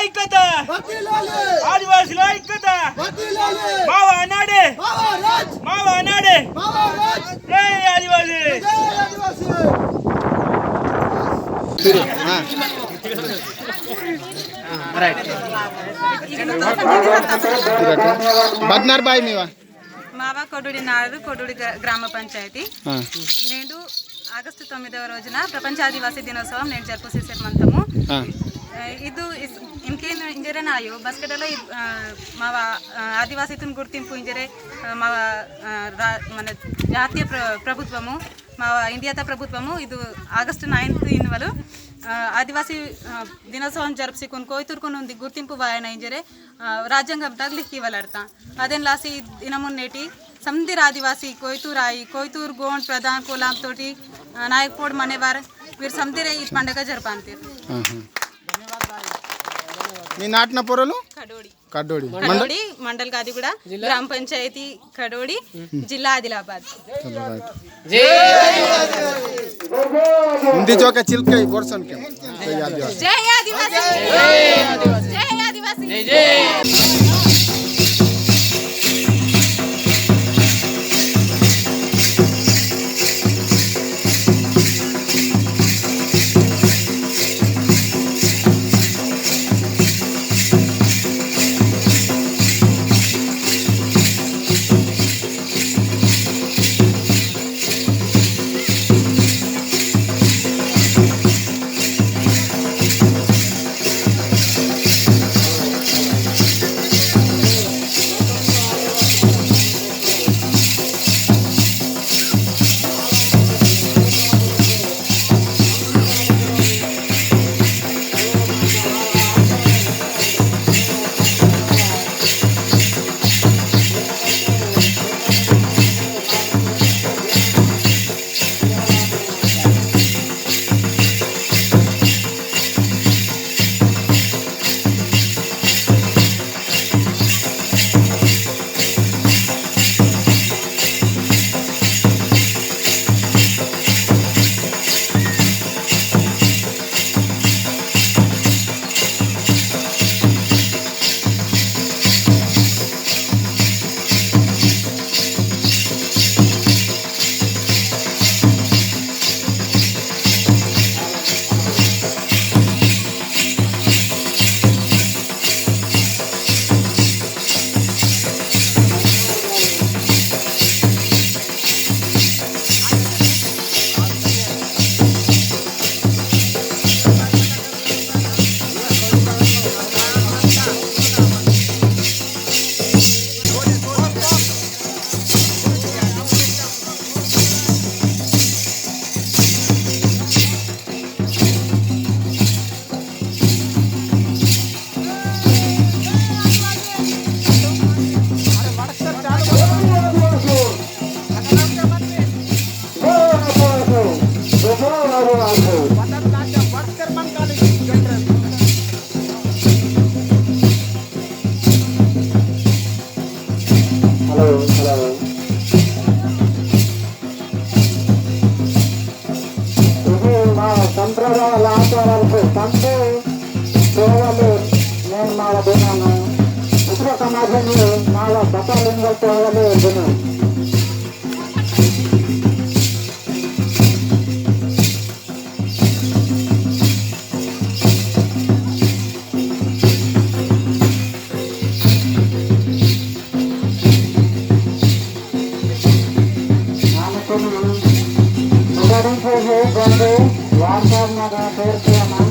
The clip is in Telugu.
ఐక్యత ఆదివాసుల ఐక్యత మావా నాడే జై ఆదివాసి. బద్నార్ బాయ్ మీవా మావా కొడూడి నాడు కొడూడి గ్రామ పంచాయతీ. నేను ఆగస్టు 9వ రోజున ప్రపంచ ఆదివాసీ దినోత్సవం నేను జరుపుసేమంతము ಇದು ಇನ್ಕೇನು ಇಂಜರೆ ನಾಯು ಬಸ್ಕೆಟలో మా ఆదివాసీతుని గుర్తింపు ఇంజరే మా మన జాతీయ ప్రభుత్వము మా ఇండియా ప్రభుత్వము ಇದು ಆಗಸ್ಟ್ 9th ఇన్వలు ఆదివాసీ దినోత్సవం జరుపుకుని కోయితూరుకుని ఉంది గుర్తింపు వాయన ఇంజరే రాజ్యాంగం తగిలికి ఇవ్వలడతా అదేం లాసి దినమున్నేటి సంధిర ఆదివాసీ కోయితూరు గోండ్ ప్రధాన కులాం తోటి నాయక్పోడ్ మనేవారు వీరు సంధిరే ఈ పండుగ జరపాంతారు. మీ నాటిన పొరలు కడోడి మండల్ కాదిగూడ గ్రామ పంచాయతీ కడోడి జిల్లా ఆదిలాబాద్. हिंदी जो के चिल्के वर्षन के जय आदिवासी जय आदिवासी సంప్రదాయాల ఆచారాలకు తండ్రి సేవలు నేను మా దినాను విశ్వ సమాజంలో మా బతలింగ సేవలు దినం. आने को नहीं मगर इनको है बंदे वार्ता में